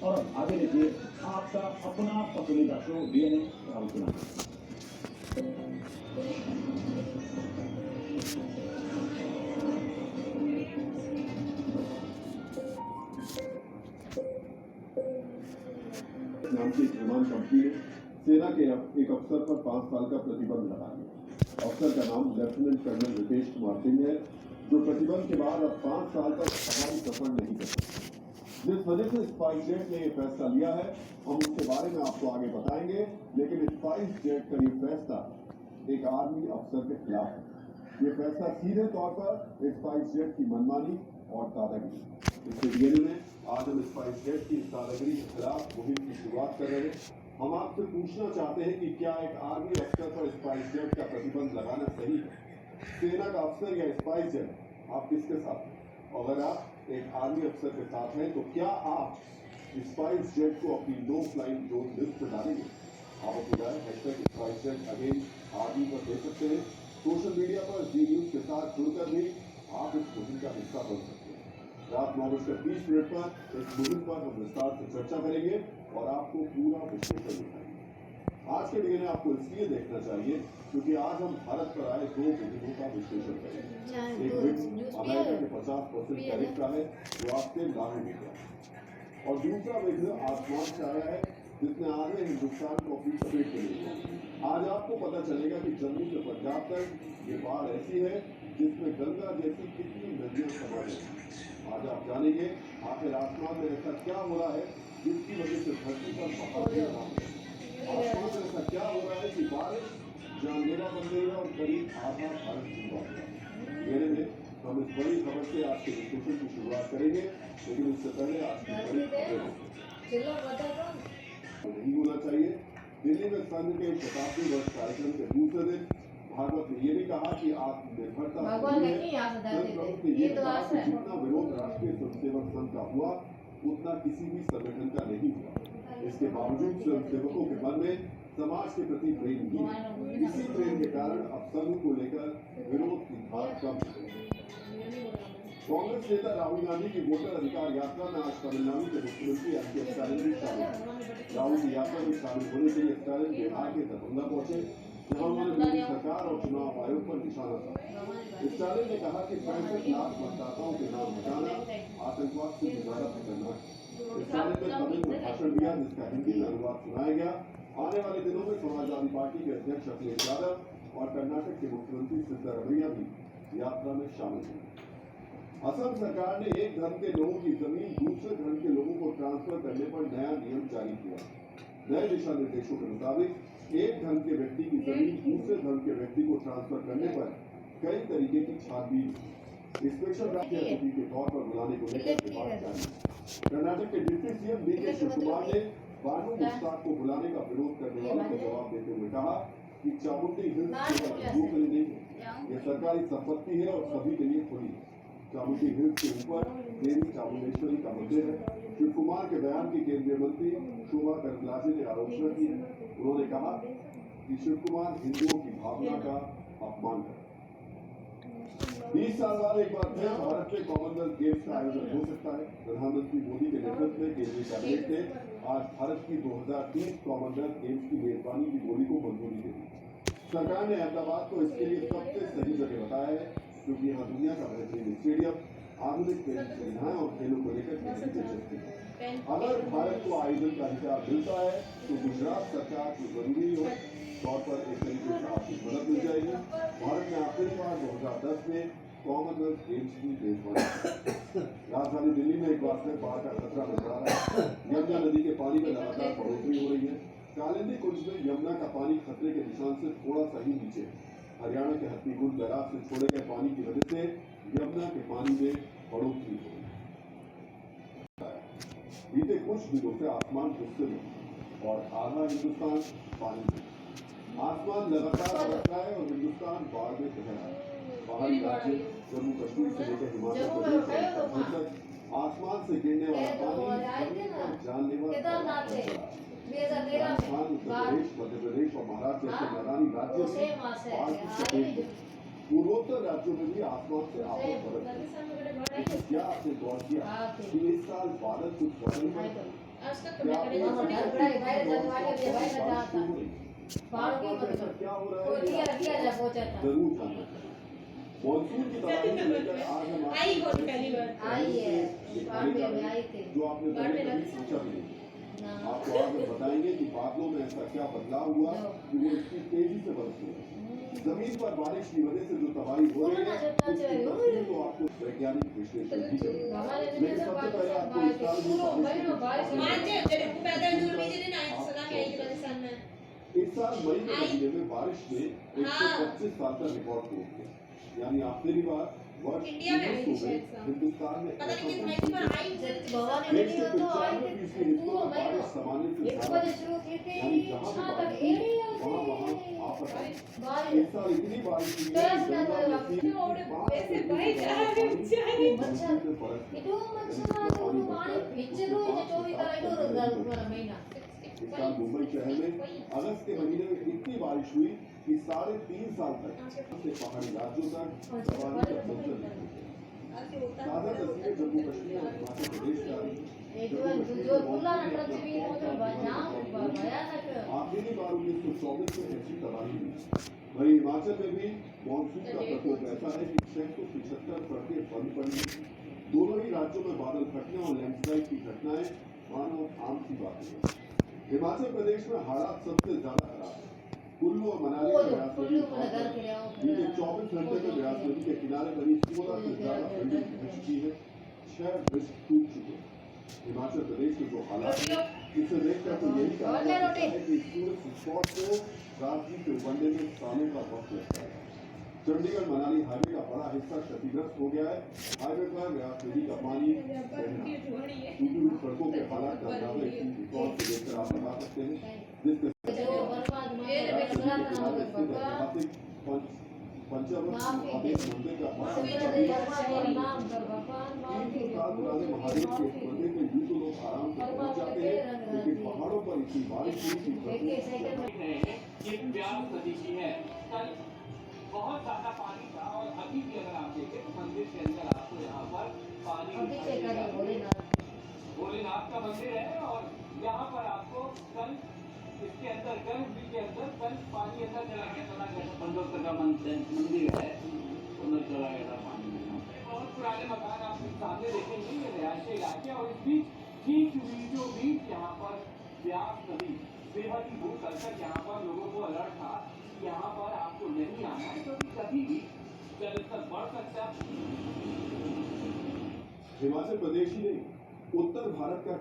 और आगे देखिए आपका अपना पसंदीदा शो डीएनए राउत। नाम की एक विमान कंपनी ने सेना के एक अफसर पर 5 साल का प्रतिबंध लगा दिया। अफसर का नाम लेफ्टिनेंट कर्नल रितेश कुमार सिंह है, जो प्रतिबंध के बाद अब 5 साल तक हवाई सफर नहीं कर सकते। जिस वजह से स्पाइस जेट ने यह फैसला लिया है, हम उसके बारे में आपको आगे बताएंगे। लेकिन स्पाइस जेट का ये फैसला एक आर्मी अफसर के खिलाफ है। ये फैसला सीधे तौर पर स्पाइस जेट की मनमानी और दादागिरी। इसके डीएनए में आज हम स्पाइस जेट की दादागिरी के खिलाफ मुहिम की शुरुआत कर रहे हैं। हम आपसे पूछना चाहते हैं कि क्या एक आर्मी अफसर पर स्पाइस जेट का प्रतिबंध लगाना सही है? सेना का अफसर या स्पाइस जेट, आप किसके साथ हैं? अगर आप एक आर्मी अफसर के साथ हैं तो क्या आप स्पाइस जेट को अपनी नो फ्लाइंग जोन लिस्ट में डालेंगे? आप अपनी राय #स्पाइस जेट अगेंस्ट आर्मी पर दे सकते हैं। सोशल मीडिया पर जी न्यूज के साथ जुड़कर भी आप इस मुहिम का हिस्सा बन सकते हैं। रात 9:20 पर इस मुहिम पर हम विस्तार से चर्चा करेंगे और आपको पूरा विश्लेषण दिखाएंगे। आज के डीएनए आपको इसलिए देखना चाहिए क्योंकि आज हम भारत पर आए 2 मुहिमों का विश्लेषण करेंगे। एक विघ्न अमेरिका के 50% टैरिफ का है जो आपसे लागू हो गया, और दूसरा विघ्न आसमान से आया है जिसने आगे हिंदुस्तान को अपनी चपेट में लिया। आज आपको पता चलेगा कि जम्मू से पंजाब तक ये बाढ़ ऐसी है जिसमें गंगा जैसी कितनी नदियां समा गई। आज आप जानेंगे आखिर आसमान में ऐसा क्या हो रहा है जिसकी वजह से धरती पर बहुत गिरना है। आसमान में ऐसा क्या हो रहा है कि बारिश जानलेवा बन गई है और करीब आधा भारत डूबा हुआ। मेरे में हम इस बड़ी खबर से आज के विश्लेषण की शुरुआत करेंगे, लेकिन उससे पहले आज की बड़ी खबर नहीं होना चाहिए। दिल्ली में संघ के शताब्दी वर्ष कार्यक्रम के दूसरे दिन भागवत ने यह भी कहा कि आत्मनिर्भरता जरूरी है। ये कहा कि जितना विरोध राष्ट्रीय स्वयंसेवक संघ का हुआ उतना किसी भी संगठन का नहीं हुआ। इसके बावजूद स्वयंसेवकों के मन में समाज के प्रति प्रेम ही है। इसी प्रेम के कारण अब संघ को लेकर विरोध की धार कम है। कांग्रेस नेता राहुल गांधी की वोटर अधिकार यात्रा में आज तमिलनाडु के मुख्यमंत्री एम.के. स्टालिन भी शामिल। राहुल की यात्रा में शामिल होने के लिए स्टालिन बिहार के दरभंगा पहुंचे, जहां उन्होंने मोदी सरकार और चुनाव आयोग पर निशाना साधा। स्टालिन ने कहा कि 65 लाख मतदाताओं के नाम हटाना आतंकवाद से भी ज्यादा खतरनाक है। स्टालिन ने तमिल में भाषण दिया जिसका हिंदी में अनुवाद सुनाया गया। आने वाले दिनों में समाजवादी पार्टी के अध्यक्ष अखिलेश यादव और कर्नाटक के मुख्यमंत्री सिद्धरमैया भी यात्रा में शामिल हुए। असम सरकार ने एक धर्म के लोगों की जमीन दूसरे धर्म के लोगों को ट्रांसफर करने पर नया नियम जारी किया। नए दिशा निर्देशों के मुताबिक एक धर्म के व्यक्ति की जमीन दूसरे धर्म के व्यक्ति को ट्रांसफर करने पर कई तरीके की छानबीन स्पेशल राज्य अतिथि के तौर पर बुलाने को लेकर बात जारी। कर्नाटक के डिप्टी सीएम डी.के. शिवकुमार ने बानू मुश्ताक को बुलाने का विरोध करने वालों को जवाब देते हुए कहा कि चामुंडी हिल्स केवल हिंदुओं के लिए नहीं है, यह सरकारी संपत्ति है और सभी के लिए खुली है। चामुंडी हिल्स के ऊपर देवी चामुंडेश्वरी का मंदिर है। शिव कुमार के बयान की केंद्रीय मंत्री शोभा करंदलाजे ने आलोचना की है। उन्होंने कहा कि शिव कुमार हिंदुओं की भावना का अपमान कर 20 साल बाद एक बार फिर भारत में कॉमनवेल्थ गेम्स का आयोजन हो सकता है। प्रधानमंत्री मोदी के नेतृत्व में केंद्रीय कैबिनेट ने आज भारत की 2030 कॉमनवेल्थ गेम्स की मेजबानी की बोली को मंजूरी दे दी। सरकार ने अहमदाबाद को इसके लिए सबसे सही जगह बताया है क्योंकि यहाँ दुनिया का बेहतरीन स्टेडियम, आधुनिक ट्रेनिंग सुविधाएं और खेलों को लेकर दिलचस्पी है। अगर भारत को आयोजन का अधिकार मिलता है तो गुजरात सरकार को जरूरी हो तौर पर एक तरीके से आर्थिक मदद मिल जाएगी। भारत ने आखिरी बार 2010 में कॉमनवेल्थ गेम्स की मेजबानी। राजधानी दिल्ली में एक बार फिर बाढ़ का खतरा मंडरा रहा है। यमुना नदी के पानी में लगातार बढ़ोतरी हो रही है। कालिंदी कुंज में यमुना का पानी खतरे के निशान से थोड़ा सा ही नीचे है। हरियाणा के हत्तीकुंड बैराज से छोड़े गए पानी की वजह से यमुना के पानी में बढ़ोतरी हो रही है। बीते कुछ दिनों से आसमान गुस्से में और आधा हिंदुस्तान पानी में। आसमान लगातार बरस रहा है और हिंदुस्तान बाढ़ में बह रहा है। पहाड़ी राज्य जम्मू कश्मीर से लेकर हिमाचल प्रदेश तक आसमान से गिरने वाला पानी जमीन पर जानलेवा राजस्थान, उत्तर प्रदेश, मध्य प्रदेश और महाराष्ट्र जैसे मैदानी राज्यों में बाढ़ की चपेट में। पूर्वोत्तर राज्यों में भी आसमान से आफत बरस रही है। क्या आपने गौर किया कि इस साल बादल कुछ बदल गए? क्या आपने क्या हो रहा है जरूर जानना चाहिए। मॉनसून की तैयारी को लेकर आज हम जो आपने पहले कभी सोचा भी नहीं। आपको आज हम बताएंगे कि बादलों में ऐसा क्या बदलाव हुआ कि वो इतनी तेजी से बरसते हैं। जमीन पर बारिश की वजह से जो तबाही हो रही है उसकी तस्वीर तो आपको वैज्ञानिक विश्लेषण भी करेंगे। लेकिन सबसे पहले आपको इस साल इस साल मई के महीने में बारिश ने 125 साल का रिकॉर्ड तोड़ दिया। यानी आखिरी बार वर्ष 1900 में हिंदुस्तान में ऐसा मौसम देश के 95% हिस्सों में बारिश सामान्य से ज्यादा, यानी जहाँ भी बारिश हुई वहाँ आफत आई। इस साल इतनी बारिश हुई है कि गंगा नदी 5 से फर्क इस साल मुंबई शहर में अगस्त के महीने में इतनी बारिश हुई कि 3.5 साल तक से पहाड़ी राज्यों तक सवारी का मंजर नहीं हुआ। ताजा तस्वीरें जम्मू कश्मीर और हिमाचल प्रदेश का आखिरी बार 1924 में ऐसी तबाही हुई। वहीं हिमाचल में भी मॉनसून का प्रकोप ऐसा है कि 675 सड़कें बंद पड़ी। दोनों ही राज्यों में बादल फटने और लैंडस्लाइड की घटनाएं मानो आम सी बात है। हिमाचल प्रदेश में हालात सबसे ज्यादा खराब है। कुल्लू और मनाली में ब्यास नदी बीते 24 घंटे में ब्यास नदी के किनारे करीब 16 से ज्यादा बिल्डिंग धंस चुकी है। 6 ब्रिज टूट चुके हैं। हिमाचल प्रदेश के जो हालात है इसे देखकर तो यही कहा जा सकता है कि टूरिस्ट स्पॉट को राजनीति से उबरने में सालों का वक्त लगता है। चंडीगढ़ मनाली हाईवे का बड़ा हिस्सा क्षतिग्रस्त हो गया है। हाईवे पर ब्यास नदी का पानी बहना, टूटी हुई सड़कों के हालात का अंदाजा इसी रिकॉर्ड को देखकर आप लगा सकते हैं, जिसके ऐतिहासिक पंचावत महादेव मंदिर का 300 साल पुराने महादेव के इस मंदिर में यूं तो लोग आराम से पहुंच जाते हैं, लेकिन पहाड़ों पर इतनी बारिश हुई कि ब्यास नदी की है। कल बहुत ज्यादा पानी था और अभी भी अगर आप देखें तो मंदिर के अंदर आपको यहाँ पर पानी भोलेनाथ का मंदिर है और यहाँ पर आपको कल इसके अंदर गर्भगृह के अंदर कल पानी अंदर चला गया था। बंदोतर का मंदिर है, अंदर चला गया था पानी। बहुत पुराने मकान आप सामने देखेंगे, ये रिहायशी इलाके और इस बीच ठीक बीचों बीच यहाँ पर ब्यास नदी बेहद ही भूख कर यहाँ पर लोगों को अलर्ट था कि यहाँ पर आपको नहीं आना है क्योंकि कभी भी जलस्तर बढ़ सकता है। हिमाचल प्रदेश ही नहीं, उत्तर भारत का